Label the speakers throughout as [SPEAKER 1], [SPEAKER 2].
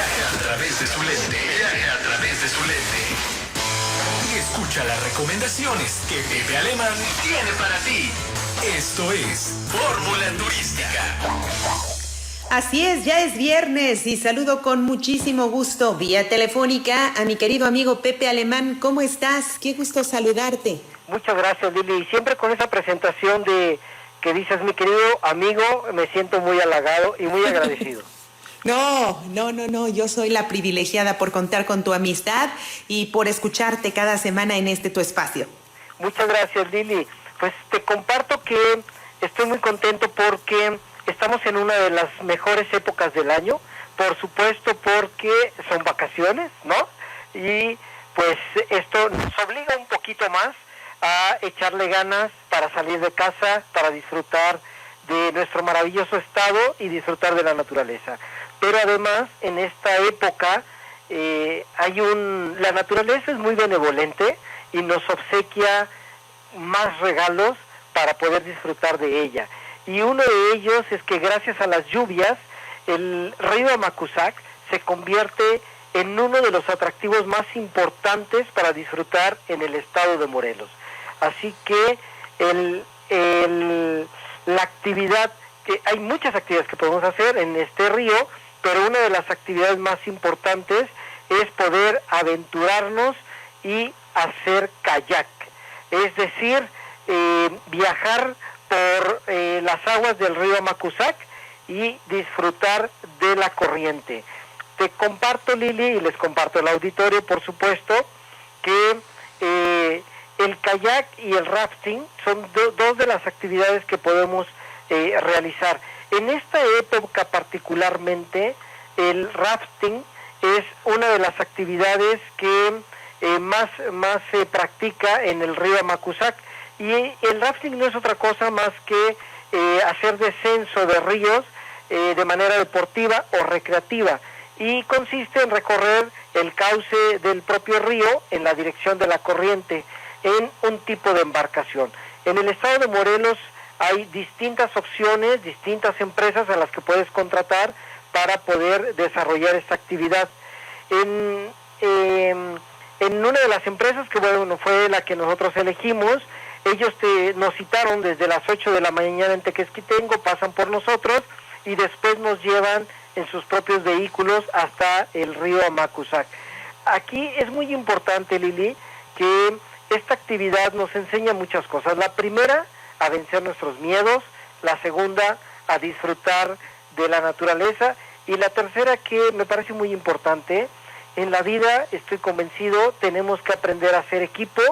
[SPEAKER 1] Viaja a través de su lente. Viaja a través de su lente. Y escucha las recomendaciones que Pepe Alemán tiene para ti. Esto es Fórmula Turística.
[SPEAKER 2] Así es, ya es viernes y saludo con muchísimo gusto vía telefónica a mi querido amigo Pepe Alemán. ¿Cómo estás? Qué gusto saludarte.
[SPEAKER 3] Muchas gracias, Lili. Y siempre con esa presentación de que dices, mi querido amigo, me siento muy halagado y muy agradecido.
[SPEAKER 2] No, yo soy la privilegiada por contar con tu amistad y por escucharte cada semana en tu espacio.
[SPEAKER 3] Muchas gracias, Lili. Pues te comparto que estoy muy contento porque estamos en una de las mejores épocas del año, por supuesto porque son vacaciones, ¿no? Y pues esto nos obliga un poquito más a echarle ganas para salir de casa, para disfrutar de nuestro maravilloso estado y disfrutar de la naturaleza. Pero además, en esta época, la naturaleza es muy benevolente y nos obsequia más regalos para poder disfrutar de ella. Y uno de ellos es que gracias a las lluvias, el río Amacuzac se convierte en uno de los atractivos más importantes para disfrutar en el estado de Morelos. Así que la actividad, que hay muchas actividades que podemos hacer en este río, pero una de las actividades más importantes es poder aventurarnos y hacer kayak. Es decir, viajar por las aguas del río Amacuzac y disfrutar de la corriente. Te comparto, Lili, y les comparto al auditorio, por supuesto, que el kayak y el rafting son dos de las actividades que podemos realizar. En esta época particularmente, el rafting es una de las actividades que más se practica en el río Amacuzac. Y el rafting no es otra cosa más que hacer descenso de ríos de manera deportiva o recreativa. Y consiste en recorrer el cauce del propio río en la dirección de la corriente en un tipo de embarcación. En el estado de Morelos hay distintas opciones, distintas empresas a las que puedes contratar para poder desarrollar esta actividad. En una de las empresas, que bueno, fue la que nosotros elegimos, ellos nos citaron desde las 8 de la mañana en Tequesquitengo, pasan por nosotros y después nos llevan en sus propios vehículos hasta el río Amacuzac. Aquí es muy importante, Lili, que esta actividad nos enseña muchas cosas. La primera, a vencer nuestros miedos. La segunda, a disfrutar de la naturaleza. Y la tercera, que me parece muy importante, en la vida, estoy convencido, tenemos que aprender a hacer equipo,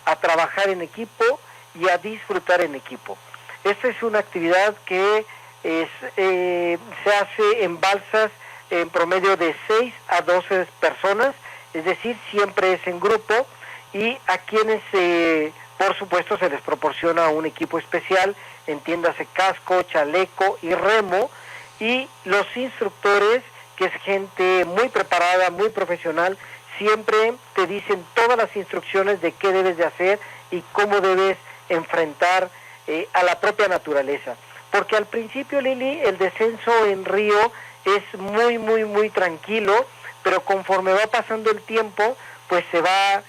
[SPEAKER 3] a trabajar en equipo y a disfrutar en equipo. Esta es una actividad que se hace en balsas en promedio de 6 a 12 personas, es decir, siempre es en grupo, y a quienes por supuesto se les proporciona un equipo especial, entiéndase casco, chaleco y remo, y los instructores, que es gente muy preparada, muy profesional, siempre te dicen todas las instrucciones de qué debes de hacer y cómo debes enfrentar a la propia naturaleza. Porque al principio, Lili, el descenso en río es muy tranquilo, pero conforme va pasando el tiempo, pues se va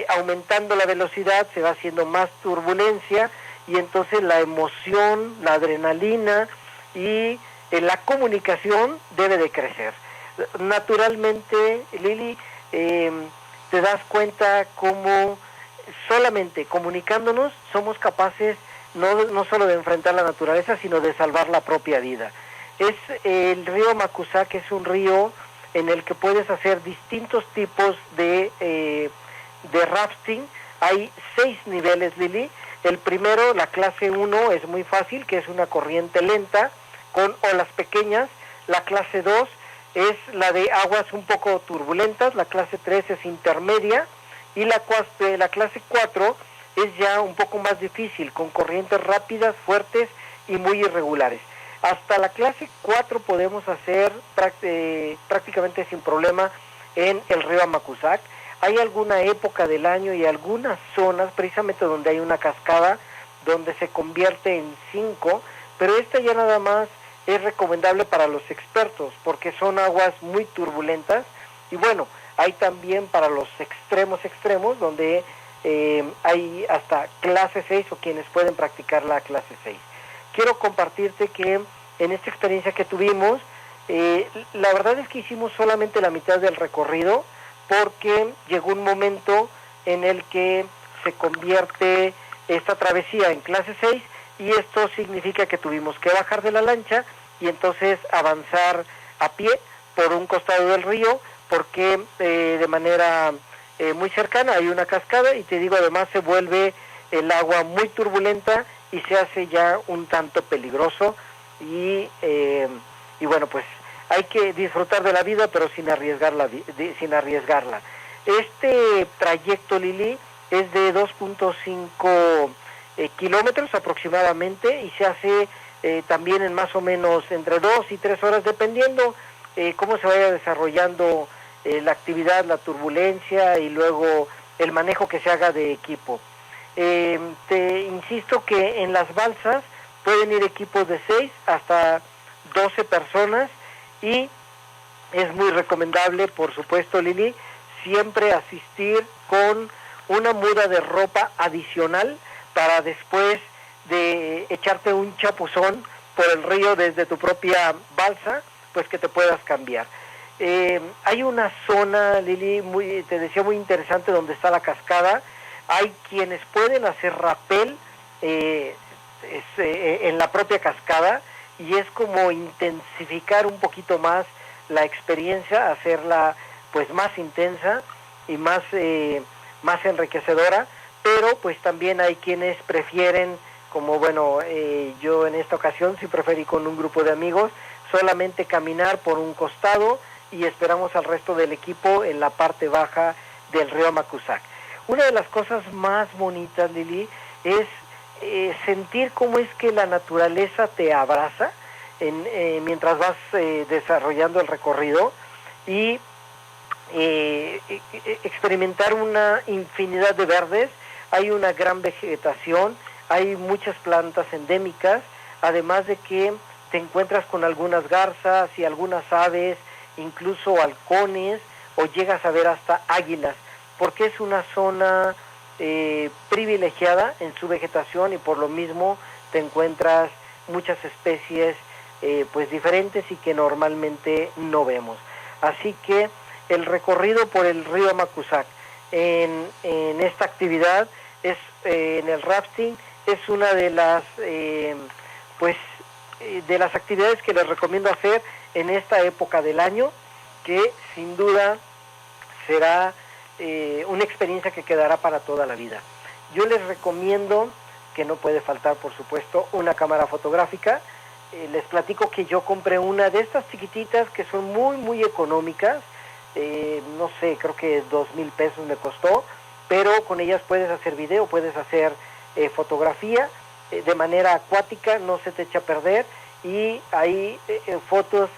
[SPEAKER 3] aumentando la velocidad, se va haciendo más turbulencia, y entonces la emoción, la adrenalina y la comunicación debe de crecer. Naturalmente, Lili, te das cuenta cómo solamente comunicándonos somos capaces no solo de enfrentar la naturaleza, sino de salvar la propia vida. El río Amacuzac es un río en el que puedes hacer distintos tipos de rafting. Hay 6 niveles, Lili. El primero, la clase 1, es muy fácil, que es una corriente lenta con olas pequeñas. La clase 2 es la de aguas un poco turbulentas. La clase 3 es intermedia. Y la clase 4 es ya un poco más difícil, con corrientes rápidas, fuertes y muy irregulares. Hasta la clase 4 podemos hacer prácticamente sin problema en el río Amacuzac. Hay alguna época del año y algunas zonas, precisamente donde hay una cascada, donde se convierte en 5, pero esta ya nada más es recomendable para los expertos porque son aguas muy turbulentas, y bueno, hay también para los extremos donde hay hasta clase 6 o quienes pueden practicar la clase 6. Quiero compartirte que en esta experiencia que tuvimos, la verdad es que hicimos solamente la mitad del recorrido porque llegó un momento en el que se convierte esta travesía en clase 6 y esto significa que tuvimos que bajar de la lancha y entonces avanzar a pie por un costado del río porque de manera muy cercana hay una cascada y te digo, además se vuelve el agua muy turbulenta y se hace ya un tanto peligroso y bueno, pues hay que disfrutar de la vida pero sin arriesgarla. Este trayecto, Lili, es de 2.5 kilómetros aproximadamente y se hace también en más o menos entre 2 y 3 horas dependiendo cómo se vaya desarrollando la actividad, la turbulencia y luego el manejo que se haga de equipo. Te insisto que en las balsas pueden ir equipos de 6 hasta 12 personas y es muy recomendable, por supuesto, Lili, siempre asistir con una muda de ropa adicional para después de echarte un chapuzón por el río desde tu propia balsa, pues que te puedas cambiar. Hay una zona, Lili, te decía, muy interesante donde está la cascada. Hay quienes pueden hacer rapel en la propia cascada y es como intensificar un poquito más la experiencia, hacerla pues más intensa y más enriquecedora, pero pues también hay quienes prefieren, como bueno, yo en esta ocasión sí preferí con un grupo de amigos, solamente caminar por un costado y esperamos al resto del equipo en la parte baja del río Amacuzac. Una de las cosas más bonitas, Lili, es sentir cómo es que la naturaleza te abraza mientras vas desarrollando el recorrido y experimentar una infinidad de verdes. Hay una gran vegetación, hay muchas plantas endémicas, además de que te encuentras con algunas garzas y algunas aves, incluso halcones, o llegas a ver hasta águilas, porque es una zona privilegiada en su vegetación y por lo mismo te encuentras muchas especies pues diferentes y que normalmente no vemos. Así que el recorrido por el río Amacuzac en esta actividad es en el rafting es una de las de las actividades que les recomiendo hacer en esta época del año, que sin duda será una experiencia que quedará para toda la vida. Yo les recomiendo, que no puede faltar por supuesto, una cámara fotográfica. Les platico que yo compré una de estas chiquititas que son muy muy económicas, no sé, creo que 2,000 pesos me costó, pero con ellas puedes hacer video, puedes hacer fotografía de manera acuática, no se te echa a perder, y hay fotos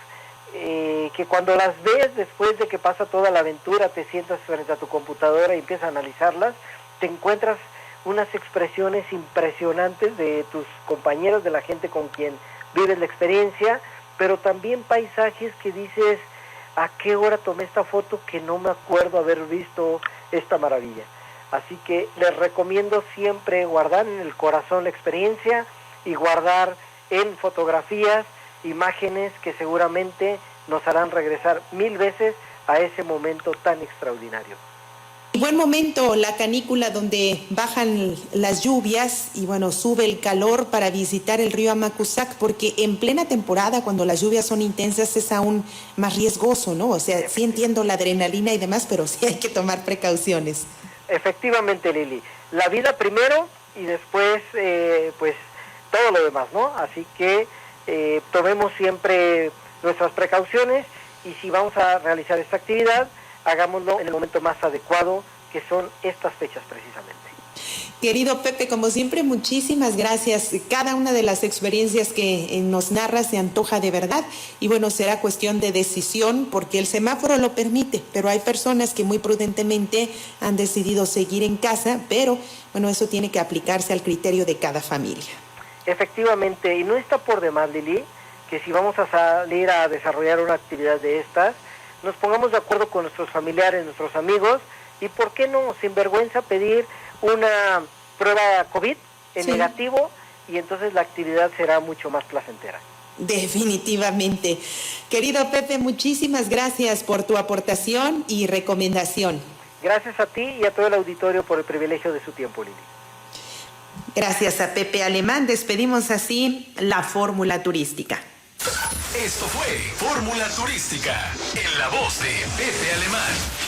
[SPEAKER 3] que cuando las ves después de que pasa toda la aventura, te sientas frente a tu computadora y empiezas a analizarlas, te encuentras unas expresiones impresionantes de tus compañeros, de la gente con quien vives la experiencia, pero también paisajes que dices, ¿a qué hora tomé esta foto que no me acuerdo haber visto esta maravilla? Así que les recomiendo siempre guardar en el corazón la experiencia y guardar en fotografías imágenes que seguramente nos harán regresar 1000 veces a ese momento tan extraordinario.
[SPEAKER 2] Buen momento, la canícula donde bajan las lluvias y bueno, sube el calor para visitar el río Amacuzac, porque en plena temporada, cuando las lluvias son intensas, es aún más riesgoso, ¿no? O sea, sí entiendo la adrenalina y demás, pero sí hay que tomar precauciones.
[SPEAKER 3] Efectivamente, Lili. La vida primero y después, pues, todo lo demás, ¿no? Así que tomemos siempre nuestras precauciones y si vamos a realizar esta actividad, hagámoslo en el momento más adecuado, que son estas fechas precisamente.
[SPEAKER 2] Querido Pepe, como siempre, muchísimas gracias. Cada una de las experiencias que nos narras se antoja de verdad y bueno, será cuestión de decisión porque el semáforo lo permite, pero hay personas que muy prudentemente han decidido seguir en casa, pero bueno, eso tiene que aplicarse al criterio de cada familia.
[SPEAKER 3] Efectivamente, y no está por demás, Lili, que si vamos a salir a desarrollar una actividad de estas, nos pongamos de acuerdo con nuestros familiares, nuestros amigos, y por qué no, sin vergüenza, pedir una prueba COVID en negativo, y entonces la actividad será mucho más placentera.
[SPEAKER 2] Definitivamente. Querido Pepe, muchísimas gracias por tu aportación y recomendación.
[SPEAKER 3] Gracias a ti y a todo el auditorio por el privilegio de su tiempo, Lili.
[SPEAKER 2] Gracias a Pepe Alemán, despedimos así la fórmula turística.
[SPEAKER 1] Esto fue Fórmula Turística, en la voz de Pepe Alemán.